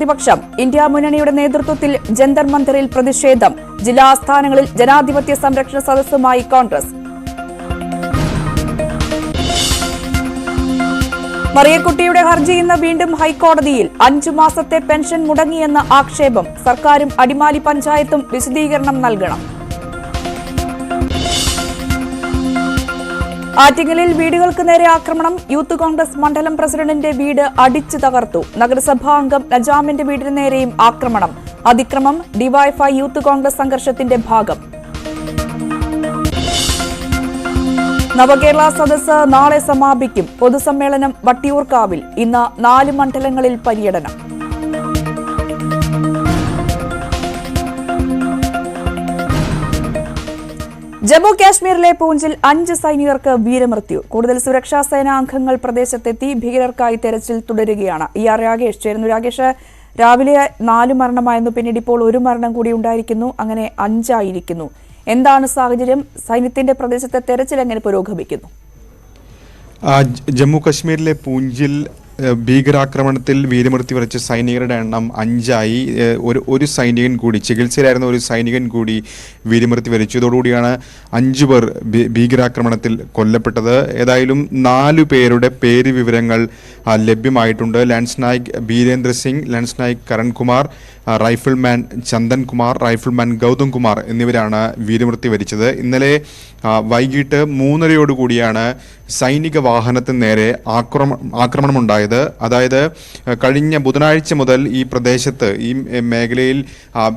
പ്രതിപക്ഷം ഇന്ത്യ മുന്നണിയുടെ നേതൃത്വത്തിൽ ജന്തർ മന്ദിറിൽ പ്രതിഷേധം. ജില്ലാ ആസ്ഥാനങ്ങളിൽ ജനാധിപത്യ സംരക്ഷണ സദസ്സുമായി കോൺഗ്രസ്. മറിയക്കുട്ടിയുടെ ഹർജി ഇന്ന് വീണ്ടും ഹൈക്കോടതിയിൽ. 5 മാസത്തെ പെൻഷൻ മുടങ്ങിയെന്ന ആക്ഷേപം. സർക്കാരും അടിമാലി പഞ്ചായത്തും വിശദീകരണം നൽകണം. ആറ്റിങ്ങലിൽ വീടുകൾക്ക് നേരെ ആക്രമണം. യൂത്ത് കോൺഗ്രസ് മണ്ഡലം പ്രസിഡന്റിന്റെ വീട് അടിച്ചു തകർത്തു. നഗരസഭാ അംഗം നജാമിന്റെ വീടിന് നേരെയും ആക്രമണം. അതിക്രമം ഡിവൈഎഫ്ഐ യൂത്ത് കോൺഗ്രസ് സംഘർഷത്തിന്റെ ഭാഗം. നവകേരള സദസ്സ് നാളെ സമാപിക്കും. പൊതുസമ്മേളനം വട്ടിയൂർക്കാവിൽ. ഇന്ന് 4 മണ്ഡലങ്ങളിൽ പര്യടനം. ജമ്മു കാശ്മീരിലെ പൂഞ്ചിൽ 5 സൈനികർക്ക് വീരമൃത്യു. കൂടുതൽ സുരക്ഷാ സേനാ അംഗങ്ങൾ പ്രദേശത്തെത്തി. ഭീകരർക്കായി തെരച്ചിൽ തുടരുകയാണ്. രാകേഷ് ചേരുന്നു. രാകേഷ്, രാവിലെ 4 മരണമായിരുന്നു, പിന്നീട് ഇപ്പോൾ 1 മരണം കൂടി ഉണ്ടായിരിക്കുന്നു. അങ്ങനെ 5 ആയിരിക്കുന്നു. എന്താണ് സാഹചര്യം? സൈന്യത്തിന്റെ പ്രദേശത്തെ തെരച്ചിൽ എങ്ങനെ പുരോഗമിക്കുന്നു? ജമ്മു കശ്മീരിലെ പൂഞ്ചിൽ ഭീകരാക്രമണത്തിൽ വീരമൃത്യു വരിച്ച സൈനികരുടെ എണ്ണം 5 ആയി. ഒരു സൈനികൻ കൂടി, ചികിത്സയിലായിരുന്ന ഒരു സൈനികൻ കൂടി വീരമൃത്യു വരിച്ചു. ഇതോടുകൂടിയാണ് 5 പേർ ഭീകരാക്രമണത്തിൽ കൊല്ലപ്പെട്ടത്. ഏതായാലും 4 പേരുടെ പേര് വിവരങ്ങൾ ലഭ്യമായിട്ടുണ്ട്. Lance naik Birendra Singh, lance naik Karan Kumar, rifleman Chandan Kumar, rifleman Gautam Kumar എന്നിവരാണ് വീരമൃത്യു വരിച്ചത്. ഇന്നലെ വൈകിട്ട് 3:30 സൈനിക വാഹനത്തിന് നേരെ ആക്രമണമുണ്ടായത്. അതായത് കഴിഞ്ഞ ബുധനാഴ്ച മുതൽ ഈ പ്രദേശത്ത്, ഈ മേഖലയിൽ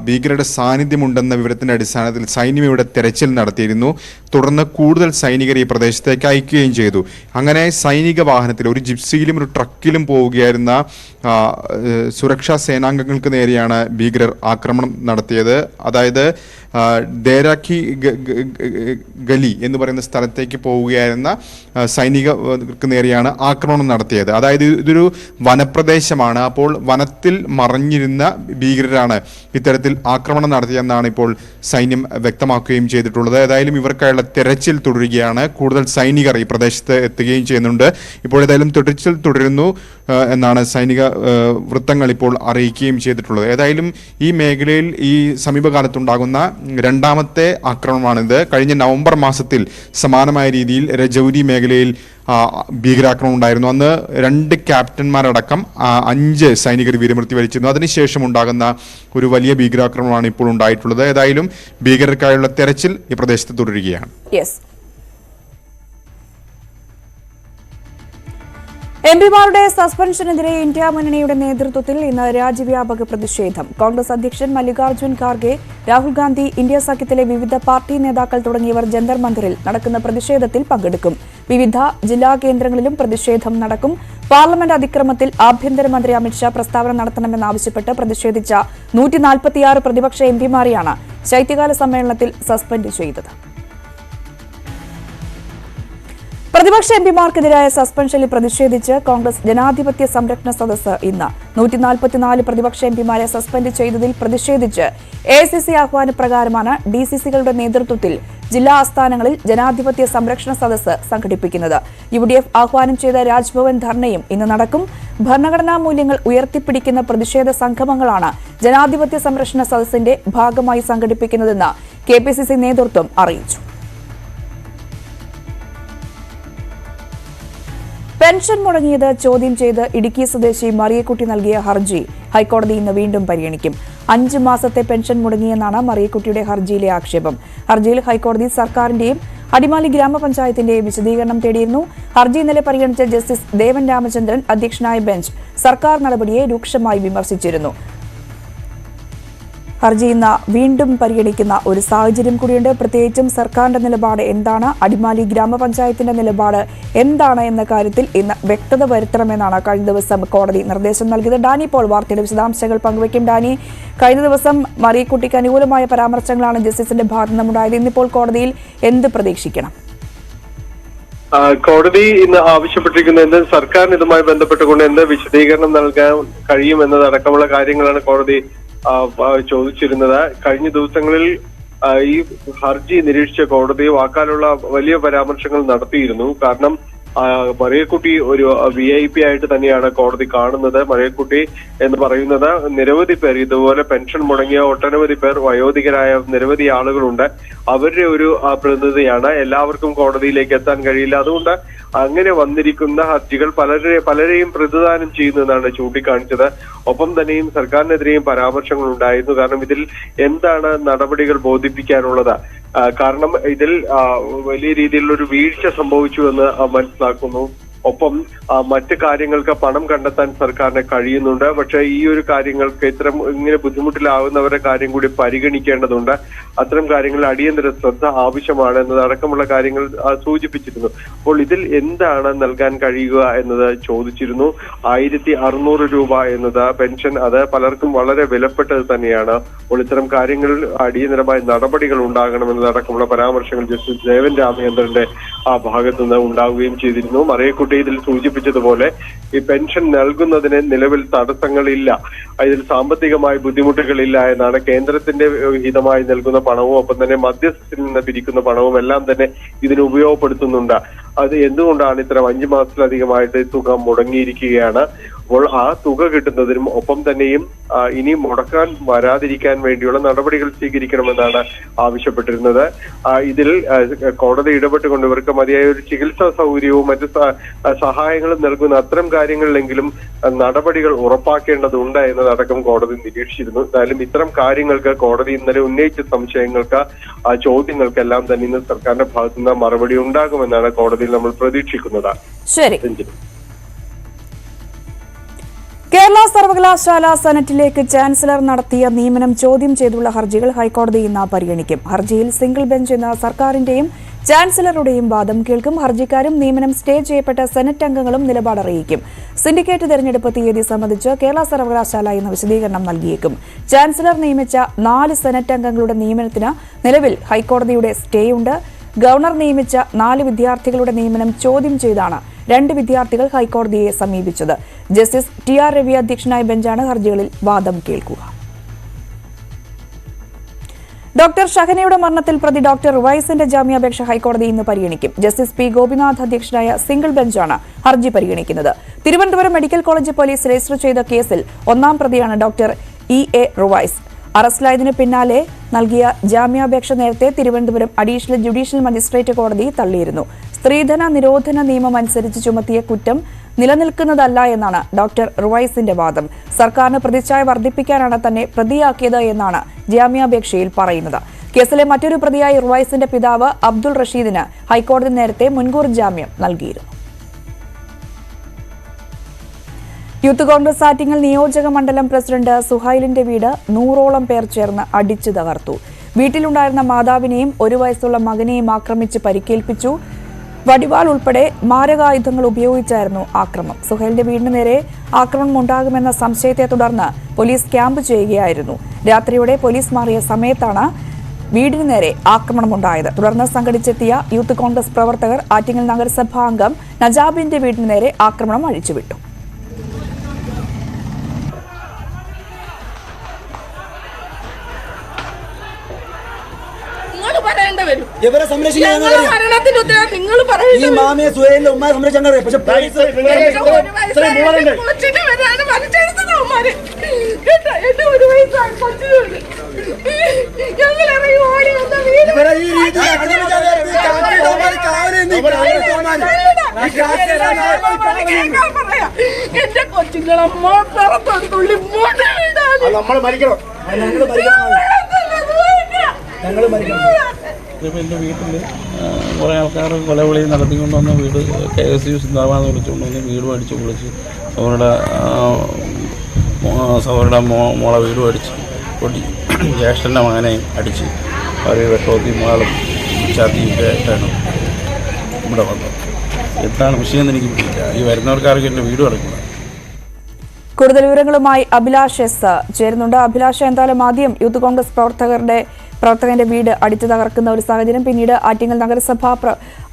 ഭീകരരുടെ സാന്നിധ്യമുണ്ടെന്ന വിവരത്തിന്റെ അടിസ്ഥാനത്തിൽ സൈന്യം ഇവിടെ തെരച്ചിൽ നടത്തിയിരുന്നു. തുടർന്ന് കൂടുതൽ സൈനികരെ ഈ പ്രദേശത്തേക്ക് അയക്കുകയും ചെയ്തു. അങ്ങനെ സൈനിക വാഹനത്തിൽ, ഒരു ജിപ്സിയിലും ഒരു ട്രക്കിലും പോവുകയായിരുന്ന സുരക്ഷാ സേനാംഗങ്ങൾക്ക് നേരെയാണ് ഭീകരർ ആക്രമണം നടത്തിയത്. അതായത് ദേരാഖി ഗലി എന്ന് പറയുന്ന സ്ഥലത്തേക്ക് പോവുകയായിരുന്ന സൈനികർക്ക് നേരെയാണ് ആക്രമണം നടത്തിയത്. അതായത് ഇതൊരു വനപ്രദേശമാണ്. അപ്പോൾ വനത്തിൽ മറഞ്ഞിരുന്ന ഭീകരരാണ് ഇത്തരത്തിൽ ആക്രമണം നടത്തിയെന്നാണ് ഇപ്പോൾ സൈന്യം വ്യക്തമാക്കുകയും ചെയ്തിട്ടുള്ളത്. ഏതായാലും ഇവർക്കായുള്ള തെരച്ചിൽ തുടരുകയാണ്. കൂടുതൽ സൈനികർ ഈ പ്രദേശത്ത് എത്തുകയും ചെയ്യുന്നുണ്ട്. ഇപ്പോൾ ഏതായാലും തെരച്ചിൽ തുടരുന്നു എന്നാണ് സൈനിക വൃത്തങ്ങൾ ഇപ്പോൾ അറിയിക്കുകയും ചെയ്തിട്ടുള്ളത്. ഏതായാലും ഈ മേഖലയിൽ ഈ സമീപകാലത്തുണ്ടാകുന്ന 2ാമത്തെ ആക്രമണമാണിത്. കഴിഞ്ഞ നവംബർ മാസത്തിൽ സമാനമായ രീതിയിൽ രജൌരി മേഖലയിൽ ഭീകരാക്രമണം ഉണ്ടായിരുന്നു. അന്ന് 2 ക്യാപ്റ്റന്മാരടക്കം 5 സൈനികർ വീരമൃത്യു വരിച്ചിരുന്നു. അതിനുശേഷം ഉണ്ടാകുന്ന ഒരു വലിയ ഭീകരാക്രമണമാണ് ഇപ്പോൾ ഉണ്ടായിട്ടുള്ളത്. ഏതായാലും ഭീകരർക്കായുള്ള തെരച്ചിൽ ഈ പ്രദേശത്ത് തുടരുകയാണ്. എംപിമാരുടെ സസ്പെൻഷനെതിരെ ഇന്ത്യ മുന്നണിയുടെ നേതൃത്വത്തിൽ ഇന്ന് രാജ്യവ്യാപക പ്രതിഷേധം. കോൺഗ്രസ് അധ്യക്ഷൻ മല്ലികാർജ്ജുൻ ഖാർഗെ, രാഹുൽ ഗാന്ധി, ഇന്ത്യ സഖ്യത്തിലെ വിവിധ പാർട്ടി നേതാക്കൾ തുടങ്ങിയവർ ജന്തർ മന്ദിറിൽ നടക്കുന്ന പ്രതിഷേധത്തിൽ പങ്കെടുക്കും. വിവിധ ജില്ലാ കേന്ദ്രങ്ങളിലും പ്രതിഷേധം നടക്കും. പാർലമെന്റ് അതിക്രമത്തിൽ ആഭ്യന്തരമന്ത്രി അമിത്ഷാ പ്രസ്താവന നടത്തണമെന്നാവശ്യപ്പെട്ട് പ്രതിഷേധിച്ച 146 പ്രതിപക്ഷ എംപിമാരെയാണ് ശൈത്യകാല സമ്മേളനത്തിൽ സസ്പെൻഡ് ചെയ്തത്. പ്രതിപക്ഷ എംപിമാർക്കെതിരായ സസ്പെൻഷനിൽ പ്രതിഷേധിച്ച് കോൺഗ്രസ് ജനാധിപത്യ സംരക്ഷണ സദസ്സ് ഇന്ന്. 144 പ്രതിപക്ഷ എംപിമാരെ സസ്പെൻഡ് ചെയ്തതിൽ പ്രതിഷേധിച്ച് എഐസിസി ആഹ്വാനപ്രകാരമാണ് ഡിസിസികളുടെ നേതൃത്വത്തിൽ ജില്ലാ ആസ്ഥാനങ്ങളിൽ ജനാധിപത്യ സംരക്ഷണ സദസ്സ് സംഘടിപ്പിക്കുന്നത്. UDF ആഹ്വാനം ചെയ്ത രാജ്ഭവൻ ധർണയും ഇന്ന് നടക്കും. ഭരണഘടനാ മൂല്യങ്ങൾ ഉയർത്തിപ്പിടിക്കുന്ന പ്രതിഷേധ സംഗമങ്ങളാണ് ജനാധിപത്യ സംരക്ഷണ സദസ്സിന്റെ ഭാഗമായി സംഘടിപ്പിക്കുന്നതെന്ന് KPCC നേതൃത്വം അറിയിച്ചു. പെൻഷൻ മുടങ്ങിയത് ചോദ്യം ചെയ്ത് ഇടുക്കി സ്വദേശി മറിയക്കുട്ടി നൽകിയ ഹർജി ഹൈക്കോടതി ഇന്ന് വീണ്ടും പരിഗണിക്കും. 5 മാസത്തെ പെൻഷൻ മുടങ്ങിയെന്നാണ് മറിയക്കുട്ടിയുടെ ഹർജിയിലെ ആക്ഷേപം. ഹർജിയിൽ ഹൈക്കോടതി സർക്കാരിന്റെയും അടിമാലി ഗ്രാമപഞ്ചായത്തിന്റെയും വിശദീകരണം തേടിയിരുന്നു. ഹർജി ഇന്നലെ പരിഗണിച്ച ജസ്റ്റിസ് ദേവൻ രാമചന്ദ്രൻ അധ്യക്ഷനായ ബെഞ്ച് സർക്കാർ നടപടിയെ രൂക്ഷമായി വിമർശിച്ചിരുന്നു. ഹർജി ഇന്ന് വീണ്ടും പരിഗണിക്കുന്ന ഒരു സാഹചര്യം കൂടിയുണ്ട്. പ്രത്യേകിച്ചും സർക്കാരിന്റെ നിലപാട് എന്താണ്, അടിമാലി ഗ്രാമപഞ്ചായത്തിന്റെ നിലപാട് എന്താണ് എന്ന കാര്യത്തിൽ ഇന്ന് വ്യക്തത വരുത്തണമെന്നാണ് കഴിഞ്ഞ ദിവസം കോടതി നിർദ്ദേശം നൽകിയത്. ഡാനി ഇപ്പോൾ വാർത്തയുടെ വിശദാംശങ്ങൾ പങ്കുവയ്ക്കും. ഡാനി, കഴിഞ്ഞ ദിവസം മറിയക്കുട്ടിക്ക് അനുകൂലമായ പരാമർശങ്ങളാണ് ജസ്റ്റിസിന്റെ ഭാഗത്തു നിന്നുണ്ടായത്. ഇന്നിപ്പോൾ കോടതിയിൽ എന്ത് പ്രതീക്ഷിക്കണം? കോടതി ഇന്ന് ആവശ്യപ്പെട്ടിരിക്കുന്നത് സർക്കാരിന് ഇതുമായി ബന്ധപ്പെട്ടുകൊണ്ട് എന്ത് വിശദീകരണം നൽകാൻ കഴിയുമെന്നതടക്കമുള്ള കാര്യങ്ങളാണ് കോടതി ചോദിച്ചിരുന്നത്. കഴിഞ്ഞ ദിവസങ്ങളിൽ ഈ ഹർജി നിരീക്ഷിച്ച കോടതി വാക്കാലുള്ള വലിയ പരാമർശങ്ങൾ നടത്തിയിരുന്നു. കാരണം മറിയക്കുട്ടി ഒരു VIP ആയിട്ട് തന്നെയാണ് കോടതി കാണുന്നത്. മറിയക്കുട്ടി എന്ന് പറയുന്നത് നിരവധി പേർ ഇതുപോലെ പെൻഷൻ മുടങ്ങിയ ഒട്ടനവധി പേർ, വയോധികരായ നിരവധി ആളുകളുണ്ട്. അവരുടെ ഒരു പ്രതിനിധിയാണ്. എല്ലാവർക്കും കോടതിയിലേക്ക് എത്താൻ കഴിയില്ല. അതുകൊണ്ട് അങ്ങനെ വന്നിരിക്കുന്ന ഹർജികൾ പലരെയും പ്രതിദാനം ചെയ്യുന്നതാണ് ചൂണ്ടിക്കാണിച്ചത്. ഒപ്പം തന്നെയും സർക്കാരിനെതിരെയും പരാമർശങ്ങൾ ഉണ്ടായിരുന്നു. കാരണം ഇതിൽ എന്താണ് നടപടികൾ ബോധിപ്പിക്കാനുള്ളത്? കാരണം ഇതിൽ വലിയ രീതിയിലുള്ള ഒരു വീഴ്ച സംഭവിച്ചു എന്ന് മനസ്സിലാക്കുന്നു. ഒപ്പം മറ്റ് കാര്യങ്ങൾക്ക് പണം കണ്ടെത്താൻ സർക്കാരിന് കഴിയുന്നുണ്ട്. പക്ഷെ ഈ ഒരു കാര്യങ്ങൾക്ക് ഇങ്ങനെ ബുദ്ധിമുട്ടിലാവുന്നവരുടെ കാര്യം കൂടി പരിഗണിക്കേണ്ടതുണ്ട്. അത്തരം കാര്യങ്ങളിൽ അടിയന്തര ശ്രദ്ധ ആവശ്യമാണ് എന്നതടക്കമുള്ള കാര്യങ്ങൾ സൂചിപ്പിച്ചിരുന്നു. അപ്പോൾ ഇതിൽ എന്താണ് നൽകാൻ കഴിയുക എന്നത് ചോദിച്ചിരുന്നു. 1600 രൂപ എന്നത് പെൻഷൻ, അത് പലർക്കും വളരെ വിലപ്പെട്ടത് തന്നെയാണ്. അപ്പോൾ ഇത്തരം കാര്യങ്ങളിൽ അടിയന്തരമായ നടപടികൾ ഉണ്ടാകണമെന്നതടക്കമുള്ള പരാമർശങ്ങൾ ജസ്റ്റിസ് ദേവൻ രാമചന്ദ്രന്റെ ഭാഗത്തുനിന്ന് ഉണ്ടാവുകയും ചെയ്തിരുന്നു. മറിയക്കുട്ടി ഇതിൽ സൂചിപ്പിച്ചതുപോലെ ഈ പെൻഷൻ നൽകുന്നതിന് നിലവിൽ തടസ്സങ്ങളില്ല, ഇതിൽ സാമ്പത്തികമായ ബുദ്ധിമുട്ടുകളില്ല എന്നാണ്. കേന്ദ്രത്തിന്റെ ഹിതമായി നൽകുന്ന പണവും ഒപ്പം തന്നെ മധ്യസ്ഥത്തിൽ നിന്ന് പിരിക്കുന്ന പണവും എല്ലാം തന്നെ ഇതിന് ഉപയോഗപ്പെടുത്തുന്നുണ്ട്. അത് എന്തുകൊണ്ടാണ് ഇത്തരം 5 മാസത്തിലധികമായിട്ട് തുക മുടങ്ങിയിരിക്കുകയാണ്. അപ്പോൾ ആ തുക കിട്ടുന്നതിനും ഒപ്പം തന്നെയും ഇനി മുടക്കാൻ വരാതിരിക്കാൻ വേണ്ടിയുള്ള നടപടികൾ സ്വീകരിക്കണമെന്നാണ് ആവശ്യപ്പെട്ടിരുന്നത്. ഇതിൽ കോടതി ഇടപെട്ടുകൊണ്ട് ഇവർക്ക് മതിയായ ഒരു ചികിത്സാ സൗകര്യവും മറ്റ് സഹായങ്ങളും നൽകുന്ന അത്തരം കാര്യങ്ങളിലെങ്കിലും നടപടികൾ ഉറപ്പാക്കേണ്ടതുണ്ട് എന്നതടക്കം കോടതി നിരീക്ഷിച്ചിരുന്നു. എന്തായാലും ഇത്തരം കാര്യങ്ങൾക്ക് കോടതി ഇന്നലെ ഉന്നയിച്ച സംശയങ്ങൾക്ക്, ചോദ്യങ്ങൾക്കെല്ലാം തന്നെ ഇന്ന് സർക്കാരിന്റെ ഭാഗത്തുനിന്ന് മറുപടി ഉണ്ടാകുമെന്നാണ് കോടതിയിൽ നമ്മൾ പ്രതീക്ഷിക്കുന്നത്. ശരി. കേരള സർവകലാശാല സെനറ്റിലേക്ക് ചാൻസലർ നടത്തിയ നിയമനം ചോദ്യം ചെയ്തുള്ള ഹർജികൾ ഹൈക്കോടതി ഇന്ന് പരിഗണിക്കും. ഹർജിയിൽ സിംഗിൾ ബെഞ്ച് എന്ന സർക്കാരിന്റെയും ചാൻസലറുടെയും വാദം കേൾക്കും. ഹർജിക്കാരും നിയമനം സ്റ്റേ ചെയ്യപ്പെട്ട സെനറ്റ് അംഗങ്ങളും നിലപാടറിയിക്കും. സിൻഡിക്കേറ്റ് തെരഞ്ഞെടുപ്പ് തീയതി സംബന്ധിച്ച് കേരള സർവകലാശാല ഇന്ന് വിശദീകരണം നൽകിയേക്കും. ചാൻസലർ നിയമിച്ച 4 സെനറ്റ് അംഗങ്ങളുടെ നിയമനത്തിന് നിലവിൽ ഹൈക്കോടതിയുടെ സ്റ്റേയുണ്ട്. ഗവർണർ നിയമിച്ച 4 വിദ്യാർത്ഥികളുടെ നിയമനം ചോദ്യം ചെയ്താണ് 2 വിദ്യാർത്ഥികൾ ഹൈക്കോടതിയെ സമീപിച്ചത്. ജസ്റ്റിസ് TR രവി അധ്യക്ഷനായ ബെഞ്ചാണ് ഹർജികളിൽ വാദം കേൾക്കുക. ഡോക്ടർ ഷഹനയുടെ മരണത്തിൽ പ്രതി ഡോക്ടർ റുവൈസിന്റെ ജാമ്യാപേക്ഷ ഹൈക്കോടതി ഇന്ന് പരിഗണിക്കും. ജസ്റ്റിസ് P ഗോപിനാഥ് അധ്യക്ഷനായ സിംഗിൾ ബെഞ്ചാണ് ഹർജി പരിഗണിക്കുന്നത്. Thiruvananthapuram medical college police register ചെയ്ത കേസിൽ 1ാം പ്രതിയാണ് ഡോക്ടർ EA റുവൈസ്. അറസ്റ്റിലായതിനു പിന്നാലെ നൽകിയ ജാമ്യാപേക്ഷ നേരത്തെ തിരുവനന്തപുരം അഡീഷണൽ ജുഡീഷ്യൽ മജിസ്ട്രേറ്റ് കോടതി തള്ളിയിരുന്നു. സ്ത്രീധന നിരോധന നിയമം അനുസരിച്ച് ചുമത്തിയ കുറ്റം നിലനിൽക്കുന്നതല്ല എന്നാണ് ഡോക്ടർ റുവൈസിന്റെ വാദം. സർക്കാരിന് പ്രതിച്ഛായ വർദ്ധിപ്പിക്കാനാണ് തന്നെ പ്രതിയാക്കിയത് എന്നാണ് ജാമ്യാപേക്ഷയിൽ പറയുന്നത്. കേസിലെ മറ്റൊരു പ്രതിയായ റുവൈസിന്റെ പിതാവ് അബ്ദുൾ റഷീദിന് ഹൈക്കോടതി നേരത്തെ മുൻകൂർ ജാമ്യം നൽകിയിരുന്നു. യൂത്ത് കോൺഗ്രസ് ആറ്റിങ്ങൽ നിയോജക മണ്ഡലം പ്രസിഡന്റ് സുഹൈലിന്റെ വീട് 100ഓളം പേർ ചേർന്ന് അടിച്ചു തകർത്തു. വീട്ടിലുണ്ടായിരുന്ന മാതാവിനെയും 1 വയസ്സുള്ള മകനെയും ആക്രമിച്ച് പരിക്കേൽപ്പിച്ചു. വടിവാൾ ഉൾപ്പെടെ മാരകായുധങ്ങൾ ഉപയോഗിച്ചായിരുന്നു ആക്രമണം. സുഹൈലിന്റെ വീടിന് നേരെ ആക്രമണം ഉണ്ടാകുമെന്ന സംശയത്തെ തുടർന്ന് പോലീസ് ക്യാമ്പ് ചെയ്യുകയായിരുന്നു. രാത്രിയോടെ പോലീസ് മാറിയ സമയത്താണ് വീടിന് നേരെ ആക്രമണമുണ്ടായത്. തുടർന്ന് സംഘടിച്ചെത്തിയ യൂത്ത് കോൺഗ്രസ് പ്രവർത്തകർ ആറ്റിങ്ങൽ നഗരസഭാ അംഗം നജാബിന്റെ വീടിന് നേരെ ആക്രമണം അഴിച്ചുവിട്ടു. ഇവരെ സംരക്ഷിക്കാൻ ഈ മാമിയെ സുഹൈലിന്റെ ഉമ്മയെ സംരക്ഷിക്കാൻ അറിയാം. പക്ഷെ ഇവരെ ഈ രീതിയിൽ എന്റെ കൊച്ചുങ്ങളെ നമ്മൾ മരിക്കണം, ഞങ്ങൾ മരിക്കണം. എൻ്റെ വീട്ടിൽ കുറേ ആൾക്കാർ കൊലവിളി നടത്തിക്കൊണ്ടുവന്ന വീട് KSU സിന്ദാബാദ് വിളിച്ചുകൊണ്ട് വന്ന് വീടും അടിച്ച് പൊളിച്ച് സൗരുടെ മോളെ വീടും അടിച്ച് പൊട്ടി, ജ്യേഷ്ഠൻ്റെ മകനെയും അടിച്ച് അവർ വെട്ടോത്തി മാളും ചാത്തിയൊക്കെ ആയിട്ടാണ് ഇവിടെ വന്നത്. എന്താണ് വിഷയമെന്ന് എനിക്ക് പിടിയില്ല. ഈ വരുന്നവർക്കാർക്ക് എൻ്റെ വീട് അടയ്ക്കുന്നത്. കൂടുതൽ വിവരങ്ങളുമായി അഭിലാഷ് എസ് ചേരുന്നുണ്ട്. അഭിലാഷ്, എന്തായാലും ആദ്യം യൂത്ത് കോൺഗ്രസ് പ്രവർത്തകന്റെ വീട് അടിച്ചു തകർക്കുന്ന ഒരു സാഹചര്യം, പിന്നീട് ആറ്റിങ്ങൽ നഗരസഭാ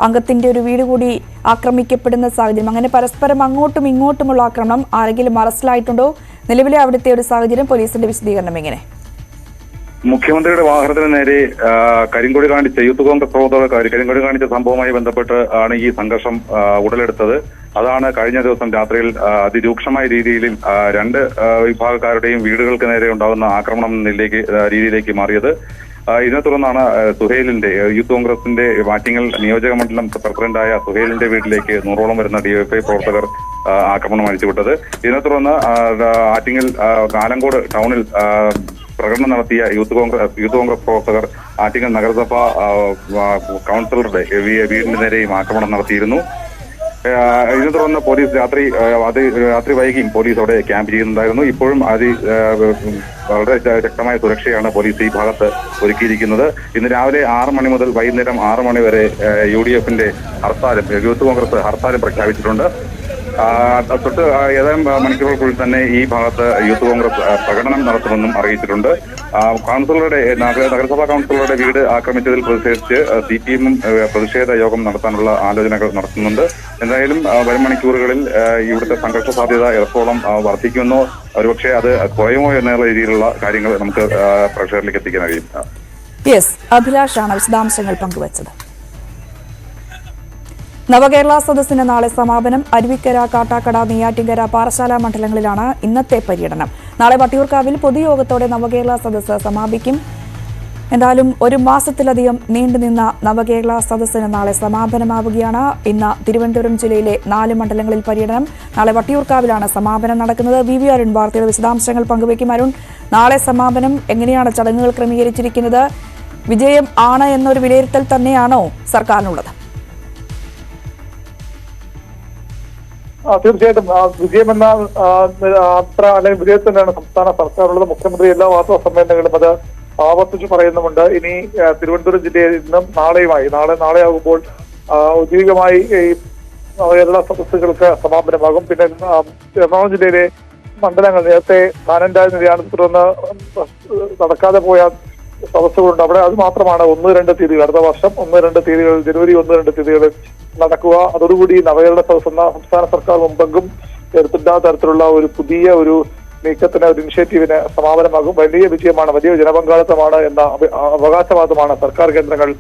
അംഗത്തിന്റെ ഒരു വീട് കൂടി ആക്രമിക്കപ്പെടുന്ന സാഹചര്യം, അങ്ങനെ പരസ്പരം അങ്ങോട്ടും ഇങ്ങോട്ടുമുള്ള ആക്രമണം. ആരെങ്കിലും അറസ്റ്റിലായിട്ടുണ്ടോ? നിലവിലെ അവിടുത്തെ ഒരു സാഹചര്യം, പോലീസിന്റെ വിശദീകരണം എങ്ങനെ? മുഖ്യമന്ത്രിയുടെ വാഹനത്തിന് നേരെ കരിങ്കൊടി കാണിച്ച യൂത്ത് കോൺഗ്രസ് പ്രവർത്തകർ കരിങ്കൊടി കാണിച്ച സംഭവവുമായി ബന്ധപ്പെട്ട് ആണ് ഈ സംഘർഷം ഉടലെടുത്തത്. അതാണ് കഴിഞ്ഞ ദിവസം രാത്രിയിൽ അതിരൂക്ഷമായ രീതിയിൽ രണ്ട് വിഭാഗക്കാരുടെയും വീടുകൾക്ക് നേരെ ഉണ്ടാകുന്ന ആക്രമണം രീതിയിലേക്ക് മാറിയത്. ഇതിനെ തുടർന്നാണ് സുഹൈലിന്റെ യൂത്ത് കോൺഗ്രസിന്റെ ആറ്റിങ്ങൽ നിയോജക മണ്ഡലം പ്രസിഡന്റായ സുഹൈലിന്റെ വീട്ടിലേക്ക് 100ഓളം വരുന്ന DYFI പ്രവർത്തകർ ആക്രമണം അഴിച്ചുവിട്ടത്. ഇതിനെ തുടർന്ന് ആറ്റിങ്ങൽ ആലങ്കോട് ടൗണിൽ പ്രകടനം നടത്തിയ യൂത്ത് കോൺഗ്രസ് പ്രവർത്തകർ ആറ്റിങ്ങൽ നഗരസഭ കൗൺസിലറുടെ വീടിന് നേരെയും ആക്രമണം നടത്തിയിരുന്നു. ഇതിനെ തുടർന്ന് പോലീസ് രാത്രി വൈകിയും പോലീസ് അവിടെ ക്യാമ്പ് ചെയ്യുന്നുണ്ടായിരുന്നു. ഇപ്പോഴും വളരെ ശക്തമായ സുരക്ഷയാണ് പോലീസ് ഈ ഭാഗത്ത് ഒരുക്കിയിരിക്കുന്നത്. ഇന്ന് രാവിലെ 6 മണി മുതൽ വൈകുന്നേരം 6 മണി വരെ UDFന്റെ യൂത്ത് കോൺഗ്രസ് ഹർത്താലും പ്രഖ്യാപിച്ചിട്ടുണ്ട്. തൊട്ട് ഏതാനും മണിക്കൂറുകൾക്കുള്ളിൽ തന്നെ ഈ ഭാഗത്ത് യൂത്ത് കോൺഗ്രസ് പ്രകടനം നടത്തുമെന്നും അറിയിച്ചിട്ടുണ്ട്. നഗരസഭാ കൗൺസിലറുടെ വീട് ആക്രമിച്ചതിൽ പ്രതിഷേധിച്ച് CPM പ്രതിഷേധ യോഗം നടത്താനുള്ള ആലോചനകൾ നടത്തുന്നുണ്ട്. എന്തായാലും വരും മണിക്കൂറുകളിൽ ഇവിടുത്തെ സംഘർഷ സാധ്യത എത്രത്തോളം വർദ്ധിക്കുമെന്നോ ഒരുപക്ഷെ അത് കുറയുമോ എന്നുള്ള രീതിയിലുള്ള കാര്യങ്ങൾ നമുക്ക് പ്രേക്ഷകരിലേക്ക് എത്തിക്കാൻ കഴിയും. അഭിലാഷാണ് വിശദാംശങ്ങൾ പങ്കുവച്ചത്. നവകേരള സദസ്സിന് നാളെ സമാപനം. അരുവിക്കര, കാട്ടാക്കട, നെയ്യാറ്റിൻകര, പാറശാല മണ്ഡലങ്ങളിലാണ് ഇന്നത്തെ പര്യടനം. നാളെ വട്ടിയൂർക്കാവിൽ പൊതുയോഗത്തോടെ നവകേരള സദസ്സ് സമാപിക്കും. എന്തായാലും 1 മാസത്തിലധികം നീണ്ടുനിന്ന നവകേരള സദസ്സിന് നാളെ സമാപനമാവുകയാണ്. ഇന്ന് തിരുവനന്തപുരം ജില്ലയിലെ 4 മണ്ഡലങ്ങളിൽ പര്യടനം. നാളെ വട്ടിയൂർക്കാവിലാണ് സമാപനം നടക്കുന്നത്. VV അരുൺ വാർത്തയുടെ വിശദാംശങ്ങൾ പങ്കുവയ്ക്കും. അരുൺ, നാളെ സമാപനം, എങ്ങനെയാണ് ചടങ്ങുകൾ ക്രമീകരിച്ചിരിക്കുന്നത്? വിജയം ആണ് എന്നൊരു വിലയിരുത്തൽ തന്നെയാണോ സർക്കാരിനുള്ളത്? തീർച്ചയായിട്ടും വിജയമെന്ന അത്ര അല്ലെങ്കിൽ വിജയത്തിനാണ് സംസ്ഥാന സർക്കാരുള്ളത്. മുഖ്യമന്ത്രി എല്ലാ വാർത്താ സമ്മേളനങ്ങളും അത് ആവർത്തിച്ച് പറയുന്നുമുണ്ട്. ഇനി തിരുവനന്തപുരം ജില്ലയിൽ ഇന്നും നാളെയുമായി നാളെ ആകുമ്പോൾ ഔദ്യോഗികമായി ഈ നവകേരള സദസ്സുകൾക്ക് സമാപനമാകും. പിന്നെ എറണാകുളം ജില്ലയിലെ മണ്ഡലങ്ങൾ നേരത്തെ കാനന്റായ നിര്യാണത്തെ തുടർന്ന് നടക്കാതെ പോയ സദസ്സുകളുണ്ട്. അവിടെ അത് മാത്രമാണ് 1-2 തീയതികൾ, അടുത്ത വർഷം 1-2 തീയതികൾ, ജനുവരി 1-2 തീയതികളിൽ നടക്കുക. അതോടുകൂടി നവകേരള സദസ്സ് എന്ന സംസ്ഥാന സർക്കാർ മുമ്പെങ്കും എടുത്തില്ലാത്ത തരത്തിലുള്ള ഒരു പുതിയ ഒരു നീക്കത്തിന്, ഒരു ഇനിഷ്യേറ്റീവിന് സമാപനമാകും. വലിയ വിജയമാണ്, വലിയ ജനപങ്കാളിത്തമാണ് എന്ന അവകാശവാദമാണ് സർക്കാർ കേന്ദ്രങ്ങൾ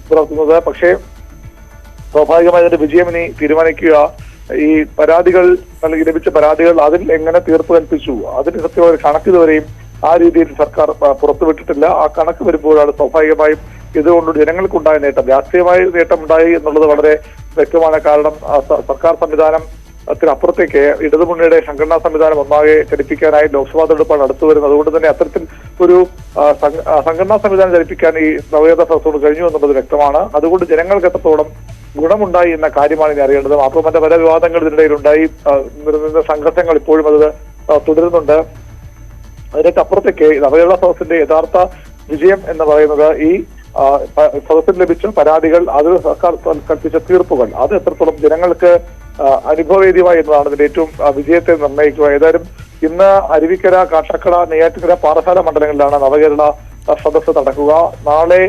പുലർത്തുന്നത്. പക്ഷേ സ്വാഭാവികമായി അതിന്റെ വിജയം ഇനി തീരുമാനിക്കുക ഈ പരാതികൾ ലഭിച്ച പരാതികൾ അതിൽ എങ്ങനെ തീർപ്പ് കൽപ്പിച്ചു, അതിന് കൃത്യമായ ഒരു കണക്ക് ഇതുവരെയും ആ രീതിയിൽ സർക്കാർ പുറത്തുവിട്ടിട്ടില്ല. ആ കണക്ക് വരുമ്പോഴാണ് സ്വാഭാവികമായും ഇതുകൊണ്ട് ജനങ്ങൾക്കുണ്ടായ നേട്ടം, രാഷ്ട്രീയമായ നേട്ടം ഉണ്ടായി എന്നുള്ളത് വളരെ വ്യക്തമാണ്. കാരണം സർക്കാർ സംവിധാനത്തിനപ്പുറത്തേക്ക് ഇടതുമുന്നണിയുടെ സംഘടനാ സംവിധാനം ഒന്നാകെ ചലിപ്പിക്കാനായി ലോക്സഭാ തെരഞ്ഞെടുപ്പാണ് അടുത്തു വരുന്നത്. അതുകൊണ്ട് തന്നെ അത്തരത്തിൽ ഒരു സംഘടനാ സംവിധാനം ചലിപ്പിക്കാൻ ഈ നവകേരള സദസ്സോട് കഴിഞ്ഞു എന്നുള്ളത് വ്യക്തമാണ്. അതുകൊണ്ട് ജനങ്ങൾക്ക് എത്രത്തോളം ഗുണമുണ്ടായി എന്ന കാര്യമാണ് ഇനി അറിയേണ്ടത്. മാത്രമല്ല പല വിവാദങ്ങൾ ഇതിനിടയിലുണ്ടായി, സംഘർഷങ്ങൾ ഇപ്പോഴും അത് തുടരുന്നുണ്ട്. അതിനൊക്കെ അപ്പുറത്തേക്ക് നവകേരള സദസ്സിന്റെ യഥാർത്ഥ വിജയം എന്ന് പറയുന്നത് ഈ സദസ്സിൽ ലഭിച്ച പരാതികൾ, അതിൽ സർക്കാർ കൽപ്പിച്ച തീർപ്പുകൾ, അത് എത്രത്തോളം ജനങ്ങൾക്ക് അനുഭവവേദ്യമായി എന്നതാണ് ഇതിന്റെ ഏറ്റവും വിജയത്തെ നിർണ്ണയിക്കുക. ഏതായാലും ഇന്ന് അരുവിക്കര, കാട്ടാക്കട, നെയ്യാറ്റിൻകര, പാറശാല മണ്ഡലങ്ങളിലാണ് നവകേരള സദസ്സ് നടക്കുക. നാളെ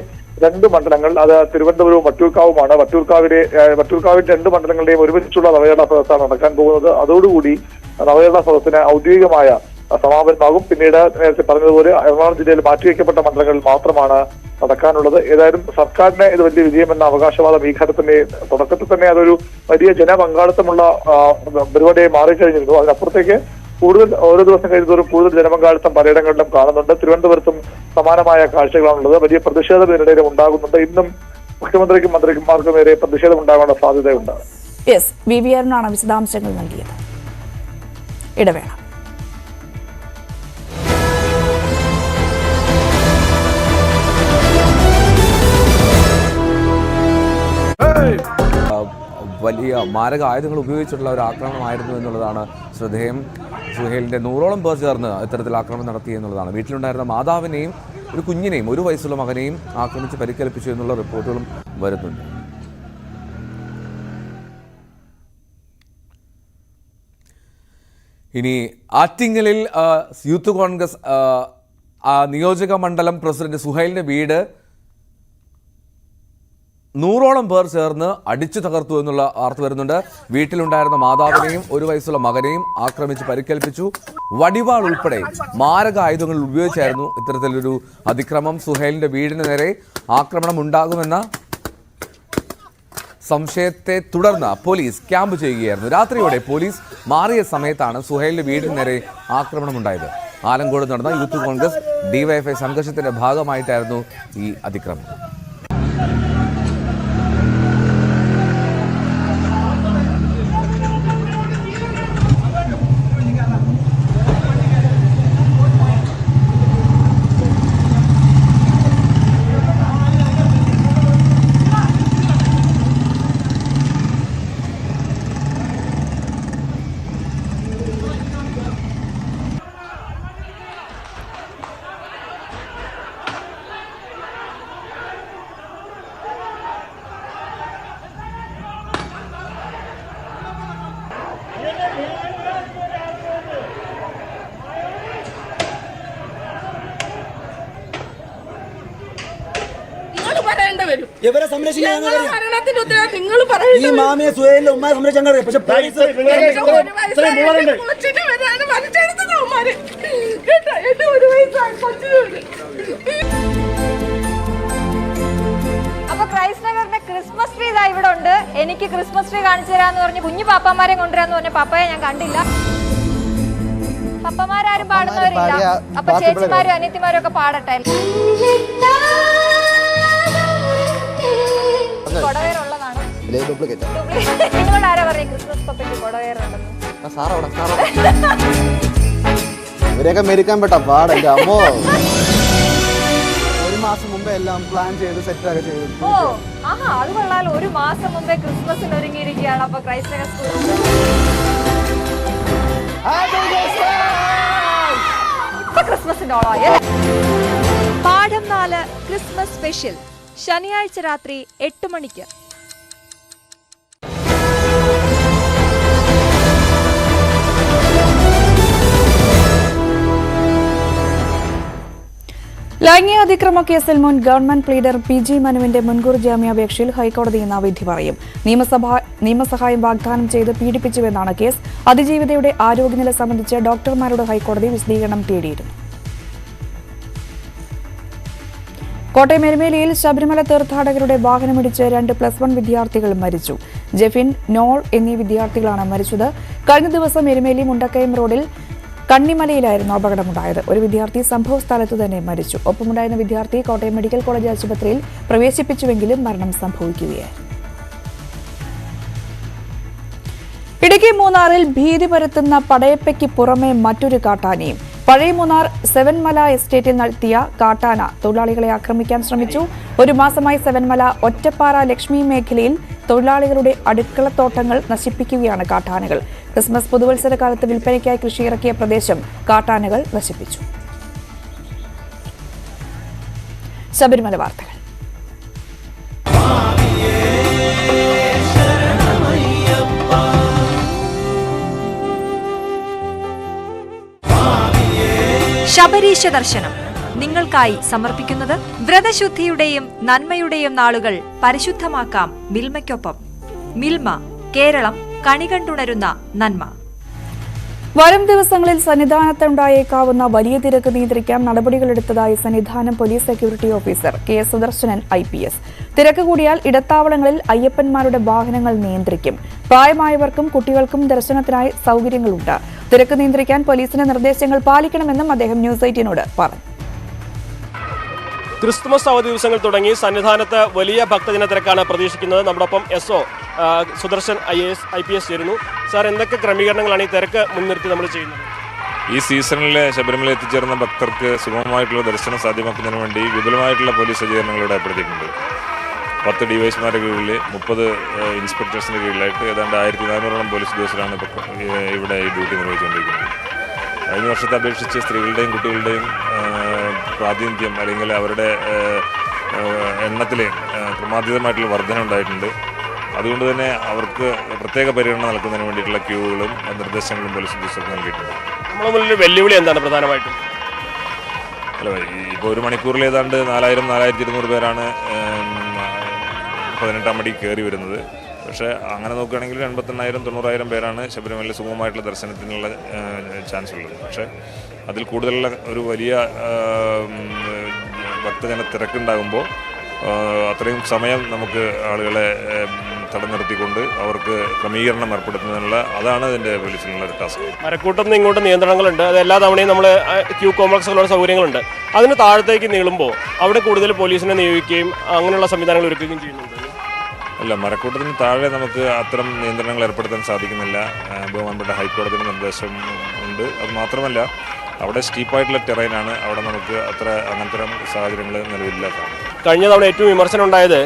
2 മണ്ഡലങ്ങൾ, അത് തിരുവനന്തപുരവും വട്ടിയൂർക്കാവുമാണ്. വട്ടിയൂർക്കാവിന്റെ 2 മണ്ഡലങ്ങളുടെയും ഒരുമിച്ചുള്ള നവകേരള സദസ്സാണ് നടക്കാൻ പോകുന്നത്. അതോടുകൂടി നവകേരള സദസ്സിന് ഔദ്യോഗികമായ സമാപനമാകും. പിന്നീട് നേരത്തെ പറഞ്ഞതുപോലെ എറണാകുളം ജില്ലയിൽ മാറ്റിവെക്കപ്പെട്ട മണ്ഡലങ്ങളിൽ മാത്രമാണ് നടക്കാനുള്ളത്. ഏതായാലും സർക്കാരിന് ഇത് വലിയ വിജയമെന്ന അവകാശവാദം ഈ ഘട്ടത്തിന്റെ തുടക്കത്തിൽ തന്നെ അതൊരു വലിയ ജനപങ്കാളിത്തമുള്ള പരിപാടിയായി മാറിക്കഴിഞ്ഞിരുന്നു. അതിനപ്പുറത്തേക്ക് കൂടുതൽ ഓരോ ദിവസം കഴിയുന്നതോറും കൂടുതൽ ജനപങ്കാളിത്തം പലയിടങ്ങളിലും കാണുന്നുണ്ട്. തിരുവനന്തപുരത്തും സമാനമായ കാഴ്ചകളാണുള്ളത്. വലിയ പ്രതിഷേധം ഇതിനിടയിൽ ഉണ്ടാകുന്നുണ്ട്. ഇന്നും മുഖ്യമന്ത്രിക്കും മന്ത്രിമാർക്കും നേരെ പ്രതിഷേധം ഉണ്ടാകാനുള്ള സാധ്യതയുണ്ട്. VV അരുണാണ് വിശദാംശങ്ങൾ നൽകിയത്. ഇടവേള. വലിയ മാരക ആയുധങ്ങൾ ഉപയോഗിച്ചിട്ടുള്ള ഒരു ആക്രമണമായിരുന്നു എന്നുള്ളതാണ് ശ്രദ്ധേയം. സുഹൈലിൻ്റെ 100ഓളം പേർ ചേർന്ന് ഇത്തരത്തിൽ ആക്രമണം നടത്തി എന്നുള്ളതാണ്. വീട്ടിലുണ്ടായിരുന്ന മാതാവിനെയും ഒരു കുഞ്ഞിനെയും 1 വയസ്സുള്ള മകനെയും ആക്രമിച്ച് പരിക്കേൽപ്പിച്ചു എന്നുള്ള റിപ്പോർട്ടുകളും വരുന്നുണ്ട്. ഇനി ആറ്റിങ്ങലിൽ യൂത്ത് കോൺഗ്രസ് നിയോജക മണ്ഡലം പ്രസിഡന്റ് സുഹൈലിൻ്റെ വീട് 100ഓളം പേർ ചേർന്ന് അടിച്ചു തകർത്തു എന്നുള്ള വാർത്ത വരുന്നുണ്ട്. വീട്ടിലുണ്ടായിരുന്ന മാതാവിനെയും 1 വയസ്സുള്ള മകനെയും ആക്രമിച്ച് പരിക്കേൽപ്പിച്ചു. വടിവാൾ ഉൾപ്പെടെ മാരക ആയുധങ്ങൾ ഉപയോഗിച്ചായിരുന്നു ഇത്തരത്തിലൊരു അതിക്രമം. സുഹൈലിന്റെ വീടിന് നേരെ ആക്രമണം ഉണ്ടാകുമെന്ന സംശയത്തെ തുടർന്ന് പോലീസ് ക്യാമ്പ് ചെയ്യുകയായിരുന്നു. രാത്രിയോടെ പോലീസ് മാറിയ സമയത്താണ് സുഹൈലിന്റെ വീടിന് നേരെ ആക്രമണമുണ്ടായത്. ആലങ്കോട് നടന്ന യൂത്ത് കോൺഗ്രസ് ഡിവൈഎഫ്ഐ സംഘർഷത്തിന്റെ ഭാഗമായിട്ടായിരുന്നു ഈ അതിക്രമം. ഇവരെ സംരക്ഷിക്കാൻ നിങ്ങൾ ഈ മാമിയെ സുഹൈലിന്റെ ഉമ്മയെ സംരക്ഷിക്കാൻ കഴിയും. പക്ഷെ പോലീസ് അപ്പൊ ക്രൈസ്റ്റ് നഗറിന്റെ ക്രിസ്മസ് ട്രീ ഇതാ ഇവിടെ ഉണ്ട്. എനിക്ക് ക്രിസ്മസ് ട്രീ കാണിച്ചു തരാന്ന് പറഞ്ഞ് കുഞ്ഞു പാപ്പമാരെ കൊണ്ടുവരാന്ന് പറഞ്ഞ പാപ്പയെ ഞാൻ കണ്ടില്ല. പപ്പമാരും പാടുന്നവരില്ല. അപ്പൊ ചേച്ചിമാരും അനിയത്തിമാരും ഒക്കെ പാടട്ടെ. കൊടവേറുള്ളതാണോ? നിങ്ങളോട് ആരാ പറയും ക്രിസ്മസ് പപ്പയ്ക്ക് കൊടവേറുണ്ടെന്ന്? ഇവരെയൊക്കെ മെരുക്കാൻ പെട്ട പാടല്ല അമ്മോ. 1 മാസം മുമ്പേ എല്ലാം പ്ലാൻ ചെയ്ത് സെറ്റൊക്കെ ചെയ്തു. ഓ ആഹാ, അത് കൊള്ളാലോ. 1 മാസം മുമ്പേ ക്രിസ്മസിന് ഒരുങ്ങിയിരിക്കുകയാണ്. അപ്പൊ ക്രൈസ്റ്റ് നഗർ സ്കൂളിൽ ഇപ്പൊ ക്രിസ്മസിന്റെ ഓളായി. പാഠം 4 ക്രിസ്മസ് സ്പെഷ്യൽ ശനിയാഴ്ച രാത്രി 8 മണിക്ക്. ലൈംഗിക അതിക്രമ കേസിൽ മുൻ ഗവൺമെന്റ് പ്ലീഡർ PG മനുവിന്റെ മുൻകൂർ ജാമ്യാപേക്ഷയിൽ ഹൈക്കോടതി ഇന്ന് വിധി പറയും. നിയമസഹായം വാഗ്ദാനം ചെയ്ത് പീഡിപ്പിച്ചുവെന്നാണ് കേസ്. അതിജീവിതയുടെ ആരോഗ്യനില സംബന്ധിച്ച് ഡോക്ടർമാരോട് ഹൈക്കോടതി വിശദീകരണം തേടിയിരുന്നു. കോട്ടയം എരുമേലിയിൽ ശബരിമല തീർത്ഥാടകരുടെ വാഹനമിടിച്ച് 2 +1 വിദ്യാർത്ഥികൾ മരിച്ചു. ജെഫിൻ, നോൾ എന്നീ വിദ്യാർത്ഥികളാണ് മരിച്ചത്. കഴിഞ്ഞ ദിവസം എരുമേലി മുണ്ടക്കയം റോഡിൽ കണ്ണിമലയിലായിരുന്നു അപകടമുണ്ടായത്. ഒരു വിദ്യാർത്ഥി സംഭവ സ്ഥലത്തു തന്നെ മരിച്ചു. ഒപ്പമുണ്ടായിരുന്ന വിദ്യാർത്ഥി കോട്ടയം മെഡിക്കൽ കോളേജ് ആശുപത്രിയിൽ പ്രവേശിപ്പിച്ചുവെങ്കിലും മരണം സംഭവിക്കുകയായിരുന്നു. ഇടുക്കി മൂന്നാറിൽ ഭീതി പരത്തുന്ന പടയപ്പയ്ക്ക് പുറമെ മറ്റൊരു കാട്ടാനയും. പഴയ മൂന്നാർ 7 മല എസ്റ്റേറ്റിൽ നടത്തിയ കാട്ടാന തൊഴിലാളികളെ ആക്രമിക്കാൻ ശ്രമിച്ചു. 1 മാസമായി 7 മല ഒറ്റപ്പാറ ലക്ഷ്മി മേഖലയിൽ തൊഴിലാളികളുടെ അടുക്കളത്തോട്ടങ്ങൾ നശിപ്പിക്കുകയാണ് കാട്ടാനകൾ. ക്രിസ്മസ് പുതുവത്സര കാലത്ത് വിൽപ്പനയ്ക്കായി കൃഷിയിറക്കിയ പ്രദേശം കാട്ടാനകൾ നശിപ്പിച്ചു. ശബരിമല വാർത്തകൾ. ശബരീശ ദർശനം നിങ്ങൾക്കായി സമർപ്പിക്കുന്നത് വ്രതശുദ്ധിയുടെയും നന്മയുടെയും നാളുകൾ പരിശുദ്ധമാക്കാം മിൽമയ്ക്കൊപ്പം. മിൽമ, കേരളം കണികണ്ടുണരുന്ന നന്മ. വരും ദിവസങ്ങളിൽ സന്നിധാനത്തുണ്ടായേക്കാവുന്ന വലിയ തിരക്ക് നിയന്ത്രിക്കാൻ നടപടികളെടുത്തതായി Sannidhanam police security officer KS Sudarshanan IPS. തിരക്ക് കൂടിയാൽ ഇടത്താവളങ്ങളിൽ അയ്യപ്പന്മാരുടെ വാഹനങ്ങൾ നിയന്ത്രിക്കും. പ്രായമായവർക്കും കുട്ടികൾക്കും ദർശനത്തിനായി സൗകര്യങ്ങളുണ്ട്. തിരക്ക് നിയന്ത്രിക്കാൻ പോലീസിന്റെ നിർദ്ദേശങ്ങൾ പാലിക്കണമെന്നും അദ്ദേഹം ന്യൂസ് 18നോട് പറഞ്ഞു. ക്രിസ്തുമസ് അവധി ദിവസങ്ങൾ തുടങ്ങി സന്നിധാനത്ത് വലിയ ഭക്തജന തിരക്കാണ് പ്രതീക്ഷിക്കുന്നത്. നമ്മോടൊപ്പം SO സുദർശൻ IPS ചേരുന്നു. സാർ, എന്തൊക്കെ ക്രമീകരണങ്ങളാണ് ഈ തിരക്ക് മുൻനിർത്തി നമ്മൾ ചെയ്യുന്നത്? ഈ സീസണിൽ ശബരിമല എത്തിച്ചേർന്ന ഭക്തർക്ക് സുഗമമായിട്ടുള്ള ദർശനം സാധ്യമാക്കുന്നതിന് വേണ്ടി വിപുലമായിട്ടുള്ള പോലീസ് സജ്ജീകരണങ്ങൾ ഏർപ്പെടുത്തിയിട്ടുണ്ട്. 10 ഡിവൈഎസ്മാരുടെ കീഴിൽ 30 ഇൻസ്പെക്ടേഴ്സിൻ്റെ കീഴിലായിട്ട് ഏതാണ്ട് 1400ഓളം പോലീസ് ഉദ്യോഗസ്ഥരാണ് ഇവിടെ ഈ ഡ്യൂട്ടി നിർവഹിച്ചുകൊണ്ടിരിക്കുന്നത്. കഴിഞ്ഞ വർഷത്തെ അപേക്ഷിച്ച് സ്ത്രീകളുടെയും കുട്ടികളുടെയും പ്രാതിനിധ്യം അല്ലെങ്കിൽ അവരുടെ എണ്ണത്തിൽ ക്രമാതീതമായിട്ടുള്ള വർധന ഉണ്ടായിട്ടുണ്ട്. അതുകൊണ്ട് തന്നെ അവർക്ക് പ്രത്യേക പരിഗണന നൽകുന്നതിന് വേണ്ടിയിട്ടുള്ള ക്യൂകളും നിർദ്ദേശങ്ങളും പോലീസ് ഉദ്യോഗസ്ഥർക്ക് നൽകിയിട്ടുണ്ട്. നമ്മുടെ മുന്നിൽ വെല്ലുവിളി എന്താണ് പ്രധാനമായിട്ടും? അല്ല, ഇപ്പോൾ 1 മണിക്കൂറിൽ ഏതാണ്ട് 4000-4200 പേരാണ് 18-ാം പടി കയറി വരുന്നത്. പക്ഷേ അങ്ങനെ നോക്കുകയാണെങ്കിൽ 88,000-90,000 പേരാണ് ശബരിമലയിൽ സുഗമമായിട്ടുള്ള ദർശനത്തിനുള്ള ചാൻസ് ഉള്ളത്. പക്ഷേ അതിൽ കൂടുതലുള്ള ഒരു വലിയ ഭക്തജന തിരക്കുണ്ടാകുമ്പോൾ അത്രയും സമയം നമുക്ക് ആളുകളെ തടം നിർത്തിക്കൊണ്ട് അവർക്ക് ക്രമീകരണം ഏർപ്പെടുത്തുന്നതിനുള്ള അതാണ് ഇതിൻ്റെ പോലീസിനുള്ള ഒരു ടാസ്ക്. മരക്കൂട്ടം നിന്ന് ഇങ്ങോട്ട് നിയന്ത്രണങ്ങളുണ്ട്. അത് എല്ലാ തവണയും നമ്മൾ ക്യൂ കോംപ്ലക്സുകളുടെ സൗകര്യങ്ങളുണ്ട്. അതിന് താഴത്തേക്ക് നീളുമ്പോൾ അവിടെ കൂടുതൽ പോലീസിനെ നിയോഗിക്കുകയും അങ്ങനെയുള്ള സംവിധാനങ്ങൾ ഒരുക്കുകയും ചെയ്യുന്നുണ്ട്. അല്ല, മരക്കൂട്ടത്തിന് താഴെ നമുക്ക് അത്തരം നിയന്ത്രണങ്ങൾ ഏർപ്പെടുത്താൻ സാധിക്കുന്നില്ല. ബഹുമാനപ്പെട്ട ഹൈക്കോടതിയുടെ നിർദ്ദേശം ഉണ്ട്. അത് മാത്രമല്ല, അവിടെ സ്റ്റീപ്പായിട്ടുള്ള ടെറൈനാണ്. അവിടെ നമുക്ക് അങ്ങനത്തെ സാഹചര്യങ്ങൾ നിലവിലില്ലാത്തതാണ്. കഴിഞ്ഞ തവണ ഏറ്റവും വിമർശനം ഉണ്ടായത്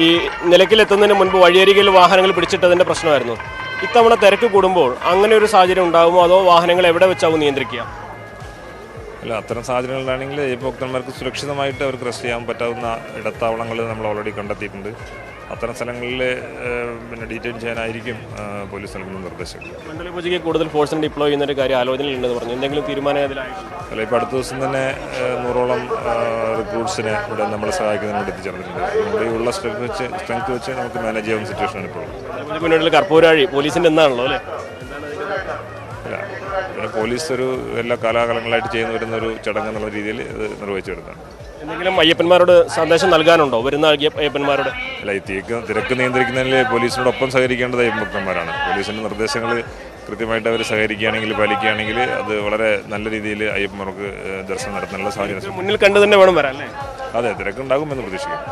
ഈ നിലയ്ക്കിലെത്തുന്നതിന് മുൻപ് വഴിയരികിൽ വാഹനങ്ങൾ പിടിച്ചിട്ടതിൻ്റെ പ്രശ്നമായിരുന്നു. ഇത്തവണ തിരക്ക് കൂടുമ്പോൾ അങ്ങനെ ഒരു സാഹചര്യം ഉണ്ടാകുമോ, അതോ വാഹനങ്ങൾ എവിടെ വെച്ചാവും നിയന്ത്രിക്കുക? അല്ല, അത്തരം സാഹചര്യങ്ങളിലാണെങ്കിൽ ഈ ഭക്തന്മാർക്ക് സുരക്ഷിതമായിട്ട് അവർക്ക് റെസ്റ്റ് ചെയ്യാൻ പറ്റാവുന്ന ഇടത്താവളങ്ങൾ നമ്മൾ ഓൾറെഡി കണ്ടെത്തിയിട്ടുണ്ട്. അത്തരം സ്ഥലങ്ങളിൽ ഡീറ്റെയിൻ ചെയ്യാനായിരിക്കും പോലീസ് നൽകുന്ന നിർദ്ദേശങ്ങൾ. മണ്ഡലപൂജയ്ക്ക് കൂടുതൽ ഫോഴ്സിനെ ഡിപ്ലോയ് ചെയ്യുന്ന ഒരു കാര്യം ആലോചനയിലുണ്ടെന്ന് പറഞ്ഞു. എന്തെങ്കിലും തീരുമാനം അതിലായിട്ടുണ്ട്? അല്ല, ഇപ്പോൾ അടുത്ത ദിവസം തന്നെ 100ഓളം റിക്രൂട്ട്സിനെ ഇവിടെ നമ്മളെ സഹായിക്കുന്നതിനോട് എത്തിച്ചേർന്നിട്ടുണ്ട്. നമ്മുടെ ഉള്ള സ്ട്രെങ്ത് വെച്ച് നമുക്ക് മാനേജ് ചെയ്യാവുന്ന സിറ്റുവേഷനാണ് ഇപ്പോൾ. മുന്നോട്ടുള്ള കർപ്പൂരാഴി പോലീസിൻ്റെ എന്നാണല്ലോ അല്ലേ? അല്ല, പിന്നെ പോലീസ് ഒരു എല്ലാ കാലാകാലങ്ങളായിട്ട് ചെയ്യുന്ന വരുന്ന ഒരു ചടങ്ങ് എന്നുള്ള രീതിയിൽ ഇത് നിർവഹിച്ചു വരുന്നതാണ്. എന്തെങ്കിലും അയ്യപ്പന്മാരോട് സന്ദേശം നൽകാനുണ്ടോ, വരുന്ന അയ്യപ്പന്മാരോട്? അല്ല, ഈ തിരക്ക് നിയന്ത്രിക്കുന്നതിൽ പോലീസിനോടൊപ്പം സഹകരിക്കേണ്ടത് അയ്യപ്പന്മാരാണ്. പോലീസിൻ്റെ നിർദ്ദേശങ്ങൾ കൃത്യമായിട്ട് അവർ സഹകരിക്കുകയാണെങ്കിൽ, പാലിക്കുകയാണെങ്കിൽ അത് വളരെ നല്ല രീതിയിൽ അയ്യപ്പന്മാർക്ക് ദർശനം നടത്താനുള്ള സാഹചര്യം മുന്നിൽ കണ്ടു തന്നെ വേണം വരാൻ അല്ലേ? അതെ, തിരക്കുണ്ടാകുമെന്ന് പ്രതീക്ഷിക്കുന്നു.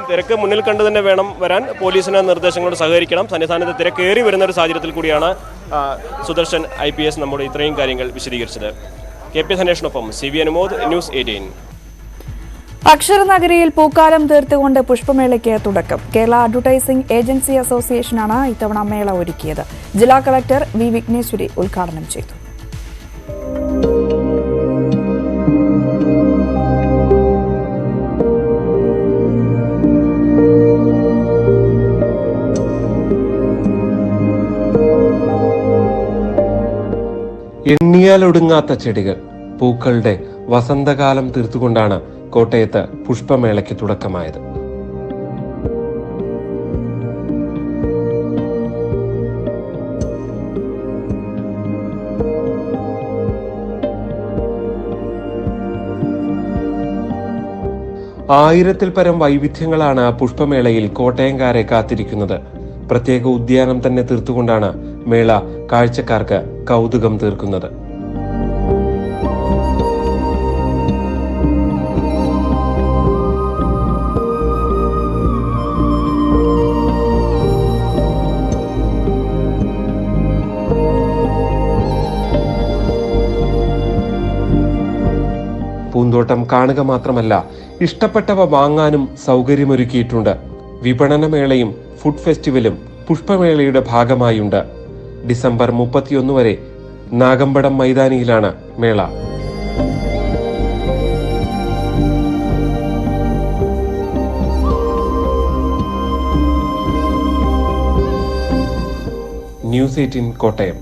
തിരക്ക് മുന്നിൽ കണ്ടു തന്നെ വേണം വരാൻ. പോലീസിന് നിർദ്ദേശങ്ങളോട് സഹകരിക്കണം. സന്നിധാനത്ത് തിരക്കേറി വരുന്ന ഒരു സാഹചര്യത്തിൽ കൂടിയാണ് സുദർശൻ IPS നമ്മുടെ ഇത്രയും കാര്യങ്ങൾ വിശദീകരിച്ചത്. KP സനേഷിനൊപ്പം CV Anumod, news 18. അക്ഷരനഗരിയിൽ പൂക്കാലം തീർത്തുകൊണ്ട് പുഷ്പമേളയ്ക്ക് തുടക്കം. കേരള അഡ്വർടൈസിംഗ് ഏജൻസി അസോസിയേഷനാണ് ഇത്തവണ മേള ഒരുക്കിയത്. ജില്ലാ കളക്ടർ V. വിഘ്നേശ്വരി ഉദ്ഘാടനം ചെയ്തു. എണ്ണിയാലൊടുങ്ങാത്ത ചെടികൾ, പൂക്കളുടെ വസന്തകാലം തീർത്തുകൊണ്ടാണ് കോട്ടയത്ത് പുഷ്പമേളയ്ക്ക് തുടക്കമായത്. ആയിരത്തിൽ പരം വൈവിധ്യങ്ങളാണ് പുഷ്പമേളയിൽ കോട്ടയംകാരെ കാത്തിരിക്കുന്നത്. പ്രത്യേക ഉദ്യാനം തന്നെ തീർത്തുകൊണ്ടാണ് മേള കാഴ്ചക്കാർക്ക് കൗതുകം തീർക്കുന്നത്. പൂന്തോട്ടം കാണുക മാത്രമല്ല, ഇഷ്ടപ്പെട്ടവ വാങ്ങാനും സൗകര്യമൊരുക്കിയിട്ടുണ്ട്. വിപണനമേളയും ഫുഡ് ഫെസ്റ്റിവലും പുഷ്പമേളയുടെ ഭാഗമായുണ്ട്. ഡിസംബർ 31 വരെ നാഗമ്പടം മൈതാനിയിലാണ് മേള. ന്യൂസ് 18 കോട്ടയം.